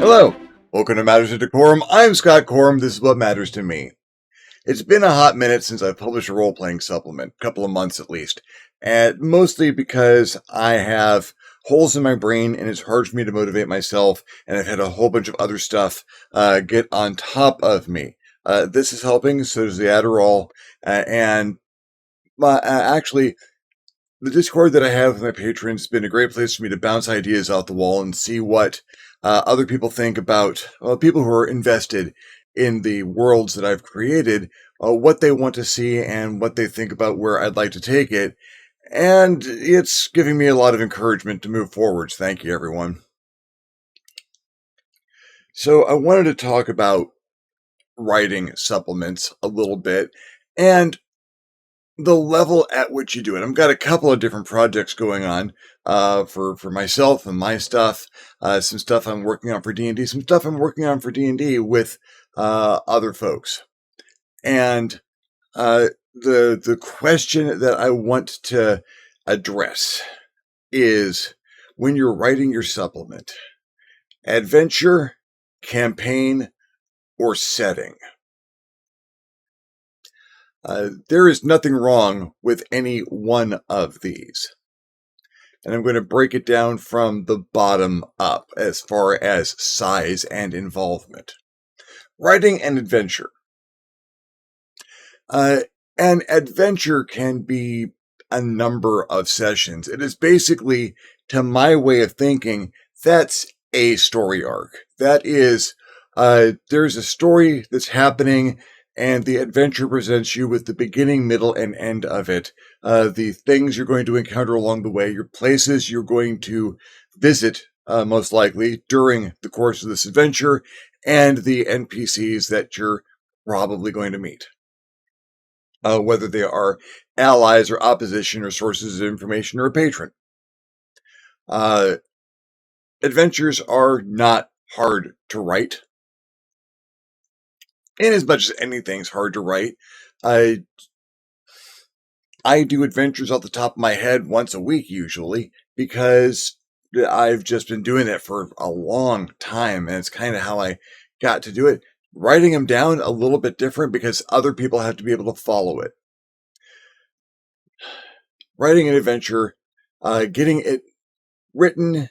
Hello, welcome to Matters of DeCorum. I'm Scott Corum. This is what matters to me. It's been a hot minute since I've published a role-playing supplement, a couple of months at least, and mostly because I have holes in my brain and it's hard for me to motivate myself, and I've had a whole bunch of other stuff get on top of me. This is helping, so does the Adderall, and actually, the Discord that I have with my patrons has been a great place for me to bounce ideas out the wall and see what other people think about, people who are invested in the worlds that I've created, what they want to see and what they think about where I'd like to take it. And it's giving me a lot of encouragement to move forwards. Thank you, everyone. So I wanted to talk about writing supplements a little bit and the level at which you do it. I've got a couple of different projects going on for myself and my stuff. Some stuff I'm working on for D&D, some stuff I'm working on for D&D with other folks. And the question that I want to address is, when you're writing your supplement, adventure, campaign, or setting? There is nothing wrong with any one of these. And I'm going to break it down from the bottom up as far as size and involvement. Writing an adventure. An adventure can be a number of sessions. It is basically, to my way of thinking, that's a story arc. That is, there's a story that's happening, and the adventure presents you with the beginning, middle, and end of it. The things you're going to encounter along the way, your places you're going to visit, most likely, during the course of this adventure, and the NPCs that you're probably going to meet. Whether they are allies or opposition or sources of information or a patron. Adventures are not hard to write. In as much as anything's hard to write, I do adventures off the top of my head once a week usually, because I've just been doing it for a long time, and it's kind of how I got to do it. Writing them down a little bit different because other people have to be able to follow it. Writing an adventure, getting it written,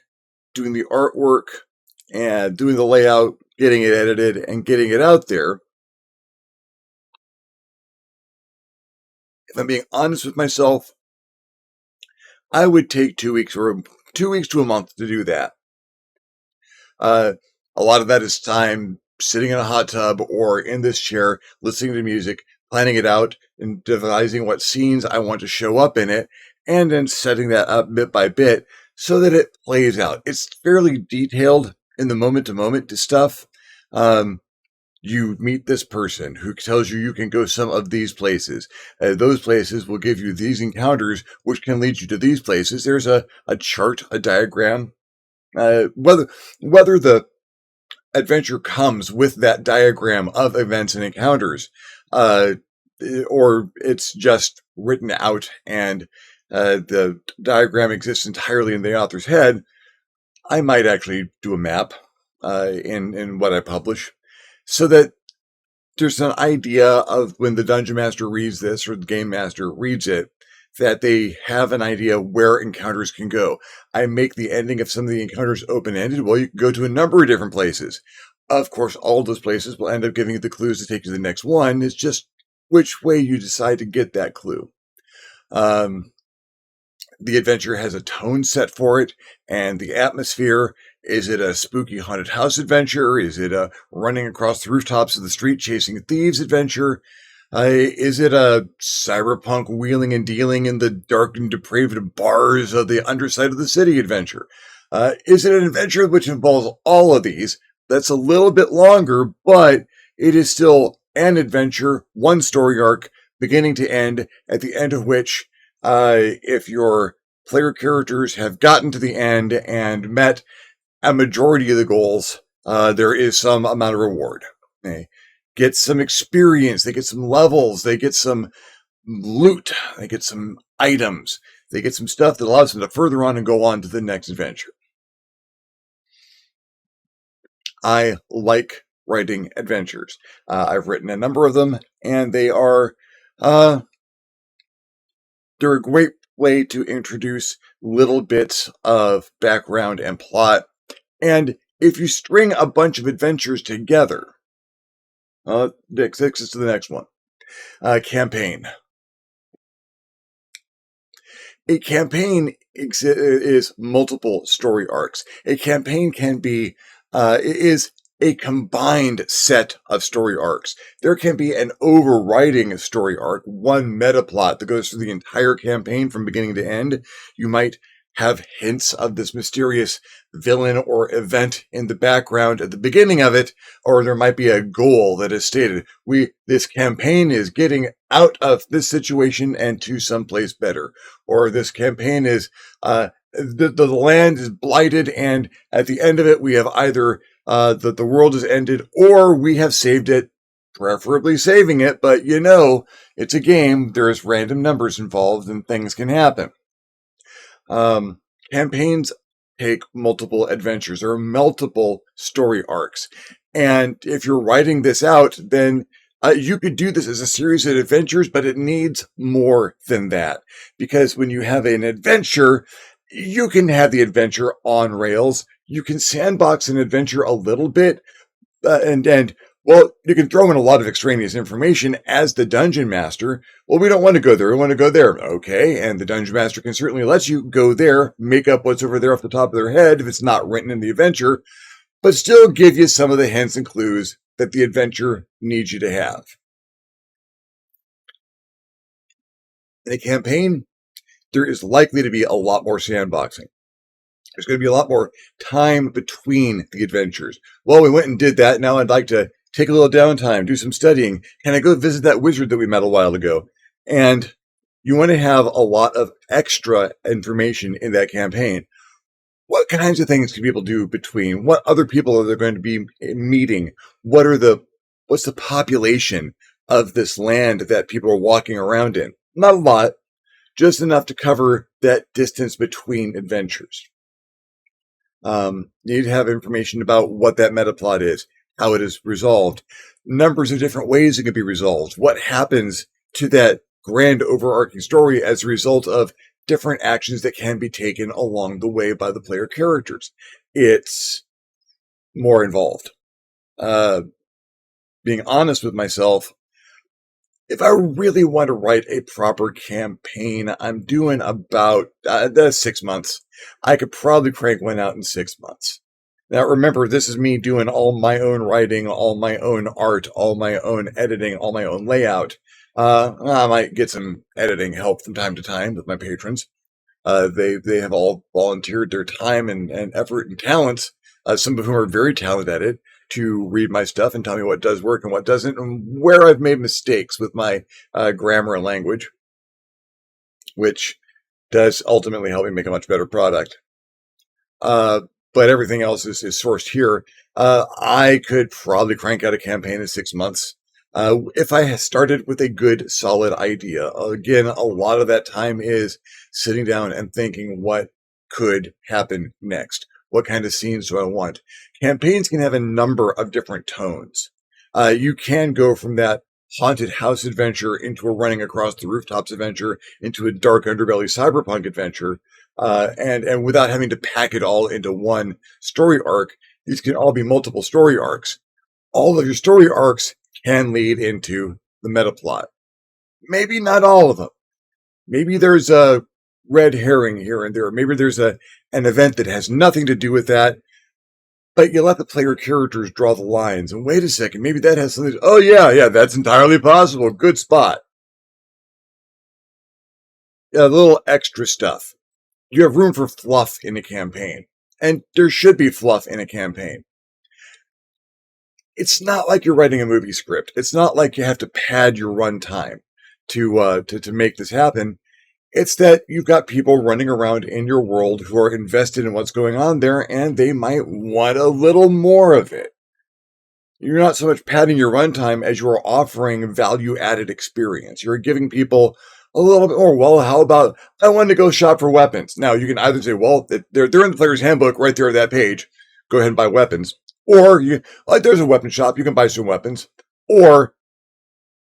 doing the artwork, and doing the layout, getting it edited, and getting it out there. If I'm being honest with myself, I would take 2 weeks or 2 weeks to a month to do that. A lot of that is time sitting in a hot tub or in this chair, listening to music, planning it out, and devising what scenes I want to show up in it, and then setting that up bit by bit so that it plays out. It's fairly detailed in the moment-to-moment stuff. You meet this person who tells you can go some of these places. Those places will give you these encounters, which can lead you to these places. There's a chart, a diagram. Whether the adventure comes with that diagram of events and encounters, or it's just written out and the diagram exists entirely in the author's head, I might actually do a map in what I publish, so that there's an idea of when the Dungeon Master reads this or the Game Master reads it, that they have an idea where encounters can go. I make the ending of some of the encounters open-ended. Well, you can go to a number of different places. Of course, all of those places will end up giving you the clues to take you to the next one. It's just which way you decide to get that clue. The adventure has a tone set for it, and the atmosphere. Is it a spooky haunted house adventure? Is it a running across the rooftops of the street chasing thieves adventure? Is it a cyberpunk wheeling and dealing in the dark and depraved bars of the underside of the city adventure? Is it an adventure which involves all of these? That's a little bit longer, but it is still an adventure, one story arc, beginning to end, at the end of which, if your player characters have gotten to the end and met a majority of the goals, there is some amount of reward. They get some experience, they get some levels, they get some loot, they get some items, they get some stuff that allows them to further on and go on to the next adventure. I like writing adventures. I've written a number of them, and they're a great way to introduce little bits of background and plot. And if you string a bunch of adventures together, takes us to the next one. Campaign. A campaign is multiple story arcs. A campaign is a combined set of story arcs. There can be an overriding story arc, one meta plot that goes through the entire campaign from beginning to end. You might have hints of this mysterious villain or event in the background at the beginning of it, or there might be a goal that is stated. This campaign is getting out of this situation and to someplace better. Or this campaign is, the land is blighted, and at the end of it, we have either, the world has ended, or we have saved it, preferably saving it, but it's a game, there's random numbers involved, and things can happen. Campaigns take multiple adventures or multiple story arcs. And if you're writing this out, then you could do this as a series of adventures, but it needs more than that. Because when you have an adventure, you can have the adventure on rails. You can sandbox an adventure a little bit, well, you can throw in a lot of extraneous information as the dungeon master. Well, we don't want to go there. We want to go there. Okay. And the dungeon master can certainly let you go there, make up what's over there off the top of their head if it's not written in the adventure, but still give you some of the hints and clues that the adventure needs you to have. In a campaign, there is likely to be a lot more sandboxing. There's going to be a lot more time between the adventures. Well, we went and did that. Now I'd like to take a little downtime, do some studying. Can I go visit that wizard that we met a while ago? And you want to have a lot of extra information in that campaign. What kinds of things can people do between? What other people are they going to be meeting? What's the population of this land that people are walking around in? Not a lot, just enough to cover that distance between adventures. You need to have information about what that meta plot is, how it is resolved, numbers of different ways it can be resolved, what happens to that grand overarching story as a result of different actions that can be taken along the way by the player characters. It's more involved. Being honest with myself, if I really want to write a proper campaign, I'm doing about 6 months. I could probably crank one out in 6 months. Now, remember, this is me doing all my own writing, all my own art, all my own editing, all my own layout. I might get some editing help from time to time with my patrons. They have all volunteered their time and effort and talents, some of whom are very talented at it, to read my stuff and tell me what does work and what doesn't, and where I've made mistakes with my grammar and language, which does ultimately help me make a much better product. But everything else is sourced here. I could probably crank out a campaign in 6 months. If I had started with a good, solid idea. Again, a lot of that time is sitting down and thinking what could happen next. What kind of scenes do I want? Campaigns can have a number of different tones. You can go from that haunted house adventure into a running across the rooftops adventure, into a dark underbelly cyberpunk adventure, and without having to pack it all into one story arc. These can all be multiple story arcs. All of your story arcs can lead into the meta plot. Maybe not all of them. Maybe there's a red herring here and there. Maybe there's an event that has nothing to do with that, but you let the player characters draw the lines. And wait a second, maybe that has something to, oh yeah, that's entirely possible. Good spot. Yeah, a little extra stuff. You have room for fluff in a campaign. And there should be fluff in a campaign. It's not like you're writing a movie script. It's not like you have to pad your runtime to make this happen. It's that you've got people running around in your world who are invested in what's going on there, and they might want a little more of it. You're not so much padding your runtime as you are offering value-added experience. You're giving people a little bit more. Well, how about, I wanted to go shop for weapons. Now, you can either say, well, they're in the player's handbook right there at that page. Go ahead and buy weapons. Or there's a weapon shop, you can buy some weapons. Or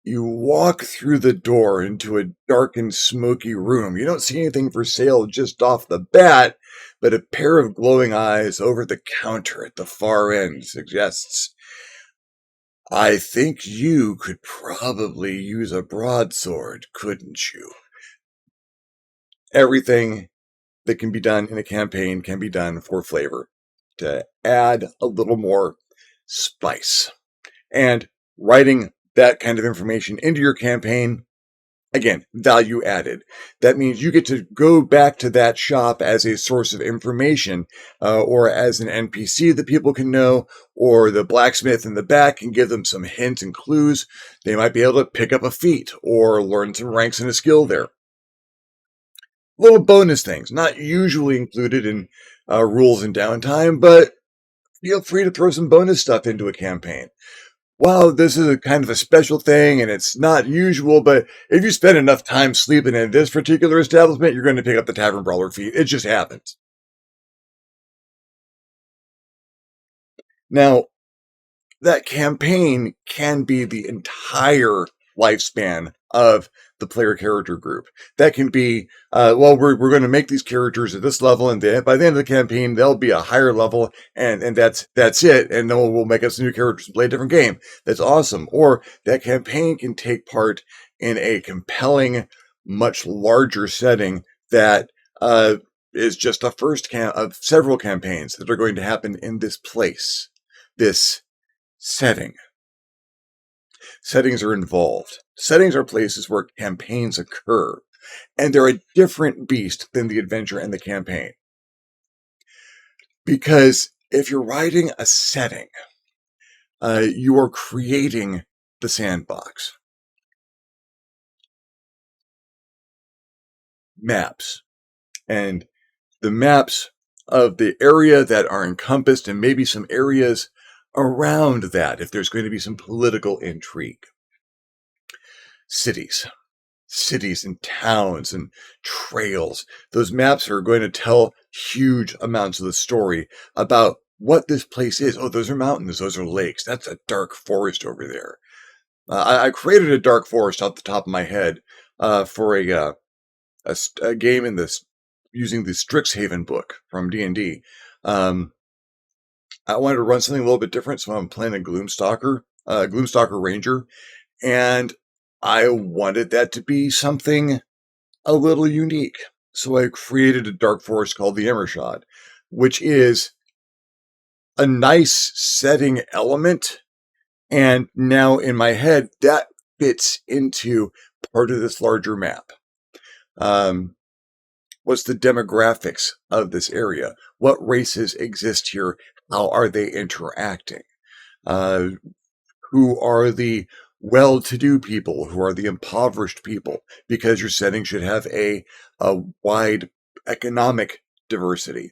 you walk through the door into a dark and smoky room. You don't see anything for sale just off the bat, but a pair of glowing eyes over the counter at the far end suggests, I think you could probably use a broadsword, couldn't you? Everything that can be done in a campaign can be done for flavor, to add a little more spice. And writing that kind of information into your campaign, again, value added. That means you get to go back to that shop as a source of information, or as an NPC that people can know, or the blacksmith in the back can give them some hints and clues. They might be able to pick up a feat or learn some ranks in a skill there. Little bonus things, not usually included in rules and downtime, but feel free to throw some bonus stuff into a campaign. Wow, this is a kind of a special thing and it's not usual, but if you spend enough time sleeping in this particular establishment, you're going to pick up the Tavern Brawler feat. It just happens. Now, that campaign can be the entire lifespan of the player character group. That can be, we're going to make these characters at this level, and by the end of the campaign, they'll be a higher level, and that's it. And then we'll make us new characters and play a different game. That's awesome. Or that campaign can take part in a compelling, much larger setting that is just the first of several campaigns that are going to happen in this place, this setting. Settings are involved. Settings are places where campaigns occur, and they're a different beast than the adventure and the campaign. Because if you're writing a setting, you are creating the sandbox. Maps. And the maps of the area that are encompassed, and maybe some areas around that, if there's going to be some political intrigue. Cities and towns and trails. Those maps are going to tell huge amounts of the story about what this place is. Oh, those are mountains. Those are lakes. That's a dark forest over there. I created a dark forest off the top of my head for a game in this using the Strixhaven book from D&D. I wanted to run something a little bit different, so I'm playing a Gloomstalker Ranger, and I wanted that to be something a little unique. So I created a dark forest called the Emmershad, which is a nice setting element. And now in my head, that fits into part of this larger map. What's the demographics of this area? What races exist here? How are they interacting? Who are the well-to-do people? Who are the impoverished people? Because your setting should have a wide economic diversity.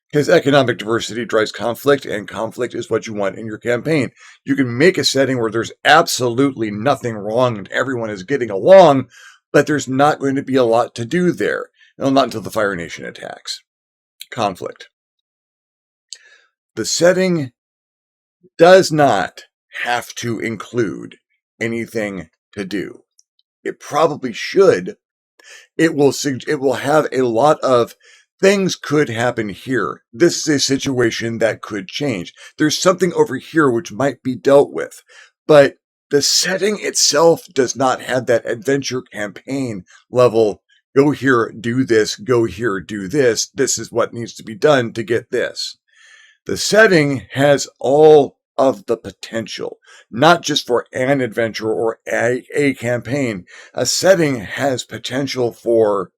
Because economic diversity drives conflict, and conflict is what you want in your campaign. You can make a setting where there's absolutely nothing wrong and everyone is getting along, but there's not going to be a lot to do there. No, not until the Fire Nation attacks. Conflict. The setting does not have to include anything to do. It probably should. It will have a lot of things could happen here. This is a situation that could change. There's something over here which might be dealt with. But the setting itself does not have that adventure campaign level. Go here, do this. Go here, do this. This is what needs to be done to get this. The setting has all of the potential, not just for an adventure or a campaign. A setting has potential for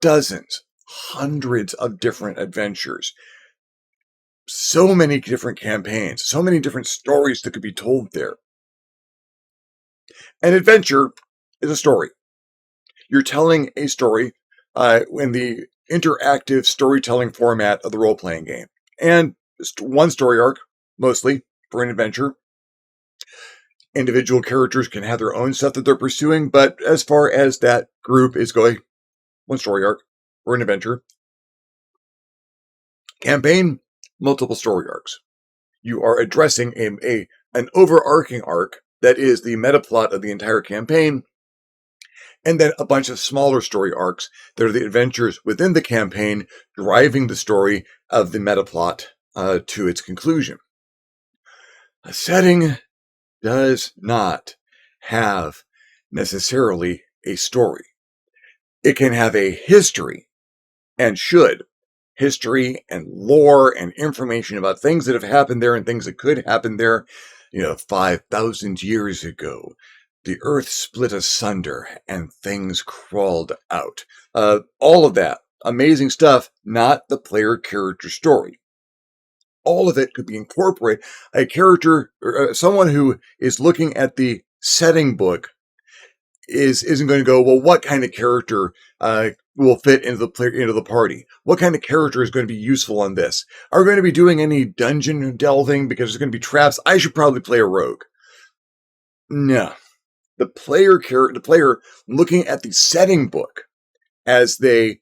dozens, hundreds of different adventures, so many different campaigns, so many different stories that could be told there. An adventure is a story. You're telling a story in the interactive storytelling format of the role-playing game. And just one story arc, mostly, for an adventure. Individual characters can have their own stuff that they're pursuing, but as far as that group is going, one story arc for an adventure. Campaign, multiple story arcs. You are addressing an overarching arc that is the meta plot of the entire campaign, and then a bunch of smaller story arcs that are the adventures within the campaign, driving the story of the meta plot to its conclusion. A setting does not have necessarily a story. It can have a history, and should. History and lore and information about things that have happened there and things that could happen there. 5,000 years ago, the earth split asunder and things crawled out. All of that. Amazing stuff, not the player character story. All of it could be incorporated. A character, or someone who is looking at the setting book isn't going to go, well, what kind of character will fit into the party? What kind of character is going to be useful on this? Are we going to be doing any dungeon delving because there's going to be traps? I should probably play a rogue. No. The player looking at the setting book as they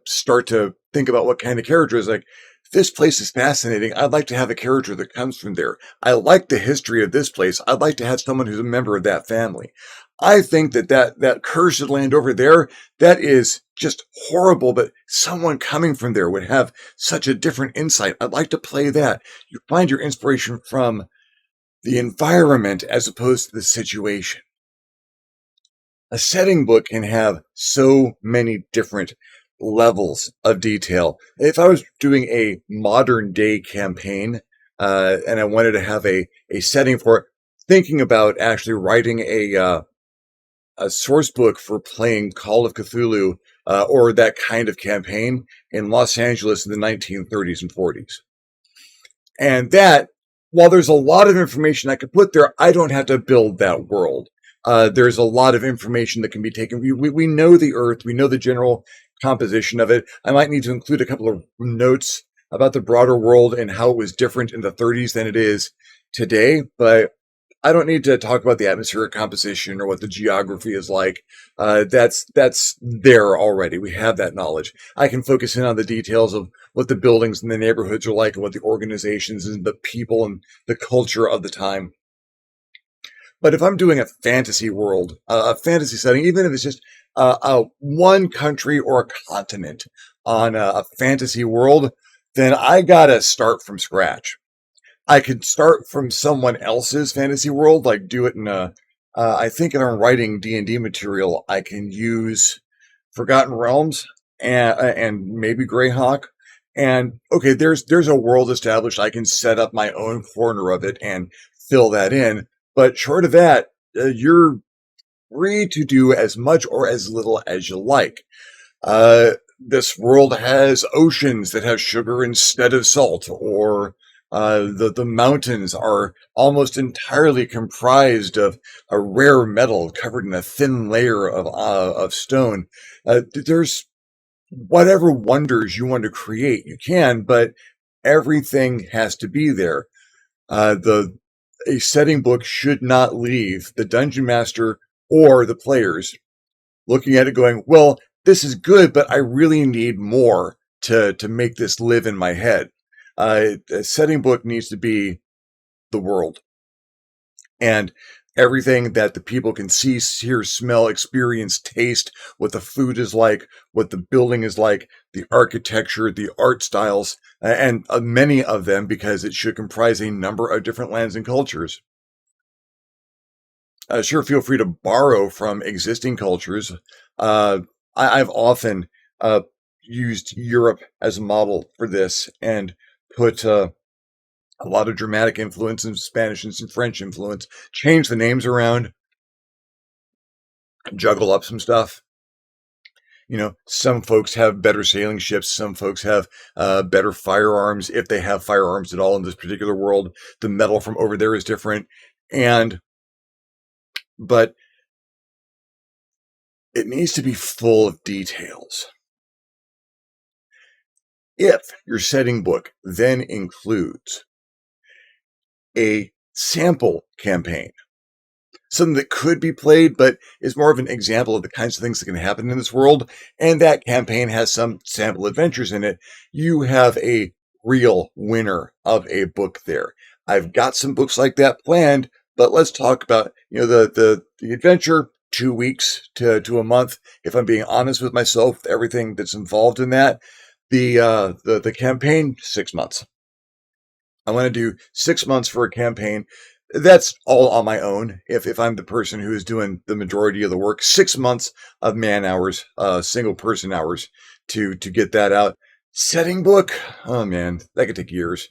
start to think about what kind of character is like, this place is fascinating. I'd like to have a character that comes from there. I like the history of this place. I'd like to have someone who's a member of that family. I think that cursed land over there, that is just horrible, but someone coming from there would have such a different insight. I'd like to play that. You find your inspiration from the environment as opposed to the situation. A setting book can have so many different levels of detail. If I was doing a modern day campaign, and I wanted to have a setting for it, thinking about actually writing a source book for playing Call of Cthulhu, or that kind of campaign in Los Angeles in the 1930s and 40s. And that, while there's a lot of information I could put there, I don't have to build that world. There's a lot of information that can be taken. We know the Earth. We know the general composition of it. I might need to include a couple of notes about the broader world and how it was different in the 30s than it is today, but I don't need to talk about the atmospheric composition or what the geography is like. That's there already. We have that knowledge. I can focus in on the details of what the buildings and the neighborhoods are like and what the organizations and the people and the culture of the time. But if I'm doing a fantasy world, a fantasy setting, even if it's just one country or a continent on a fantasy world, then I gotta start from scratch. I could start from someone else's fantasy world, like do it in I think if I'm writing D&D material, I can use Forgotten Realms and maybe Greyhawk. And okay, there's a world established. I can set up my own corner of it and fill that in. But short of that, you're free to do as much or as little as you like. This world has oceans that have sugar instead of salt, or the mountains are almost entirely comprised of a rare metal covered in a thin layer of stone. There's whatever wonders you want to create, you can, but everything has to be there. A setting book should not leave the dungeon master or the players looking at it going, well, this is good, but I really need more to make this live in my head. A setting book needs to be the world. And everything that the people can see, hear, smell, experience, taste, what the food is like, what the building is like, the architecture, the art styles, and many of them, because it should comprise a number of different lands and cultures. Sure, feel free to borrow from existing cultures. I've often used Europe as a model for this and put a lot of dramatic influence and Spanish and some French influence, change the names around, juggle up some stuff. Some folks have better sailing ships. Some folks have better firearms, if they have firearms at all in this particular world. The metal from over there is different. But it needs to be full of details. If your setting book then includes a sample campaign, something that could be played, but is more of an example of the kinds of things that can happen in this world, and that campaign has some sample adventures in it, you have a real winner of a book there. I've got some books like that planned, but let's talk about, the adventure, 2 weeks to a month. If I'm being honest with myself, everything that's involved in that, the campaign, 6 months. I want to do 6 months for a campaign. That's all on my own. If I'm the person who is doing the majority of the work, 6 months of man hours, single person hours to get that out. Setting book, oh man, that could take years.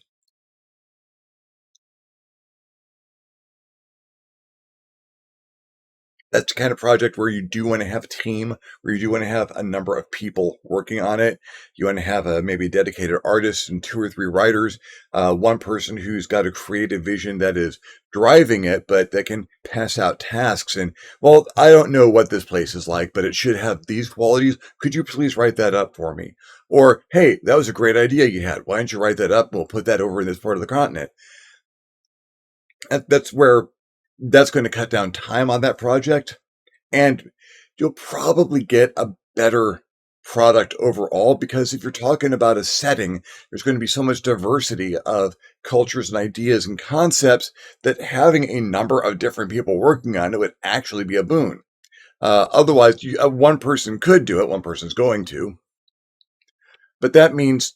That's the kind of project where you do want to have a team, where you do want to have a number of people working on it. You want to have maybe a dedicated artist and two or three writers, one person who's got a creative vision that is driving it, but that can pass out tasks. And, well, I don't know what this place is like, but it should have these qualities. Could you please write that up for me? Or, hey, that was a great idea you had. Why don't you write that up? We'll put that over in this part of the continent. That's where that's going to cut down time on that project. And you'll probably get a better product overall, because if you're talking about a setting, there's going to be so much diversity of cultures and ideas and concepts that having a number of different people working on it would actually be a boon. Otherwise, one person could do it, one person's going to, but that means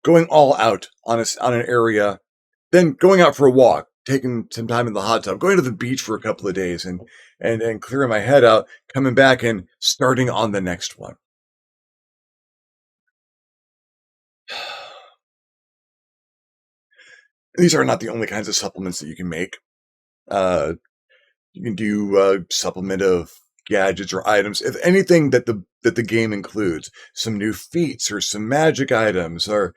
going all out on an area, then going out for a walk, taking some time in the hot tub, going to the beach for a couple of days, and clearing my head out, coming back and starting on the next one. These are not the only kinds of supplements that you can make. Uh, you can do a supplement of gadgets or items, if anything that the game includes, some new feats or some magic items or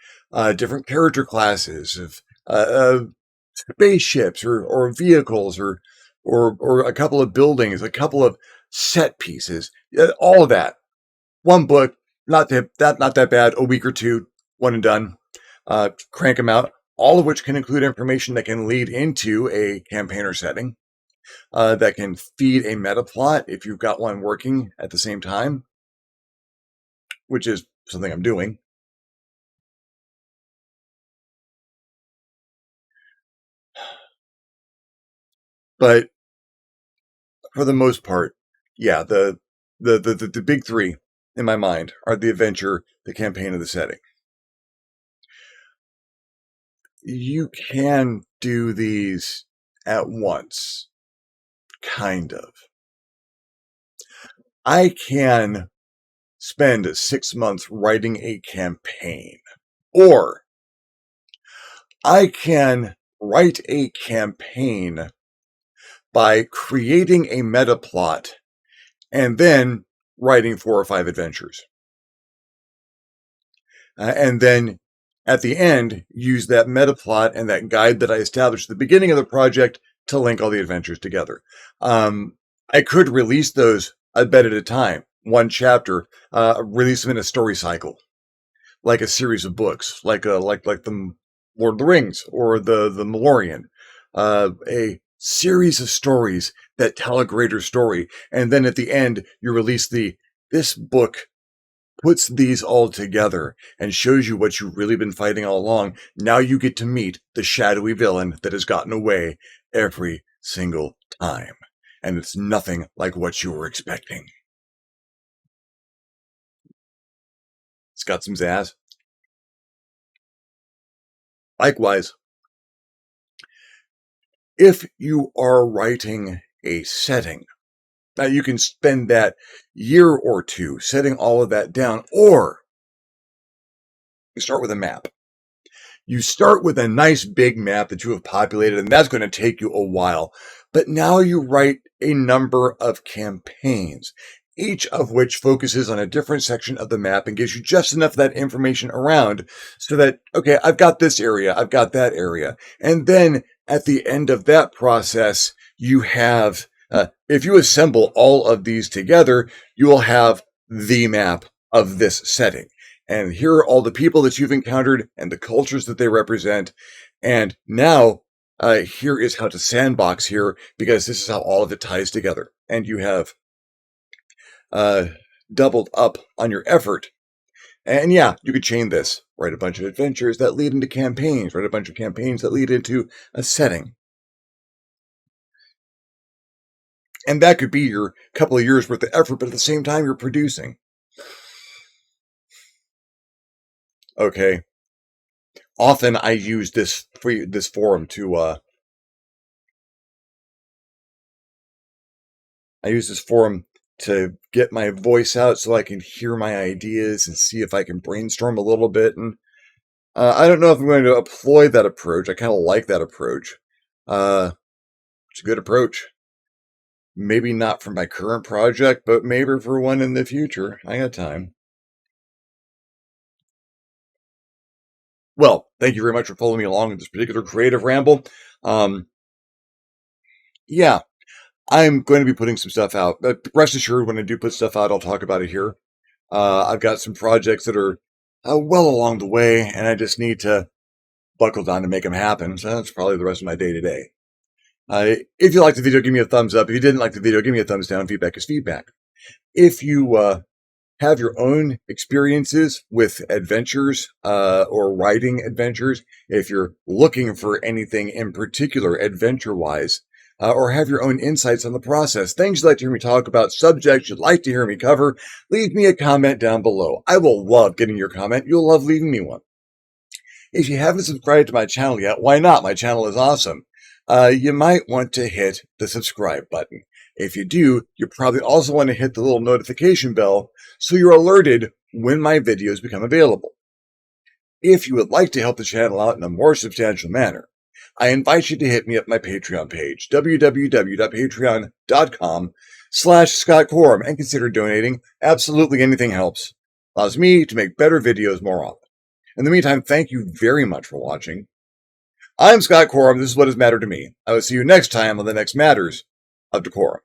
different character classes of spaceships or vehicles or a couple of buildings, a couple of set pieces, all of that. One book, not that bad. A week or two, one and done. Crank them out. All of which can include information that can lead into a campaigner setting, that can feed a meta plot if you've got one working at the same time, which is something I'm doing. But for the most part, yeah, the big three in my mind are the adventure, the campaign, and the setting. You can do these at once, kind of. I can spend 6 months writing a campaign, or I can write a campaign by creating a meta plot and then writing 4 or 5 adventures. And then at the end, use that meta plot and that guide that I established at the beginning of the project to link all the adventures together. I could release those a bit at a time, one chapter, release them in a story cycle, like a series of books, like the Lord of the Rings or the Malorian, a series of stories that tell a greater story, and then at the end you release this book puts these all together and shows you what you've really been fighting all along. Now you get to meet the shadowy villain that has gotten away every single time, and it's nothing like what you were expecting. It's got some zazz. Likewise, if you are writing a setting, now you can spend that year or two setting all of that down, or you start with a map. You start with a nice big map that you have populated, and that's going to take you a while. But now you write a number of campaigns, each of which focuses on a different section of the map and gives you just enough of that information around so that, okay, I've got this area, I've got that area. And then at the end of that process, you have, if you assemble all of these together, you will have the map of this setting. And here are all the people that you've encountered and the cultures that they represent. And now, here is how to sandbox here, because this is how all of it ties together. And you have doubled up on your effort. And yeah, you could chain this. Write a bunch of adventures that lead into campaigns. Write a bunch of campaigns that lead into a setting. And that could be your couple of years worth of effort, but at the same time, you're producing. Okay. Often I use this forum to get my voice out so I can hear my ideas and see if I can brainstorm a little bit. And I don't know if I'm going to employ that approach. I kind of like that approach. It's a good approach. Maybe not for my current project, but maybe for one in the future. I got time. Well, thank you very much for following me along in this particular creative ramble. Yeah, I'm going to be putting some stuff out. But rest assured, when I do put stuff out, I'll talk about it here. I've got some projects that are well along the way, and I just need to buckle down to make them happen. So that's probably the rest of my day today. If you liked the video, give me a thumbs up. If you didn't like the video, give me a thumbs down. Feedback is feedback. If you have your own experiences with adventures or writing adventures, if you're looking for anything in particular adventure-wise, or have your own insights on the process, things you'd like to hear me talk about, subjects you'd like to hear me cover, leave me a comment down below. I will love getting your comment. You'll love leaving me one. If you haven't subscribed to my channel yet, why not? My channel is awesome. You might want to hit the subscribe button. If you do, you probably also want to hit the little notification bell so you're alerted when my videos become available. If you would like to help the channel out in a more substantial manner, I invite you to hit me up my Patreon page, www.patreon.com/ScottCorum, and consider donating. Absolutely anything helps. Allows me to make better videos more often. In the meantime, thank you very much for watching. I'm Scott Corum. This is what has mattered to me. I will see you next time on the next Matters of DeCorum.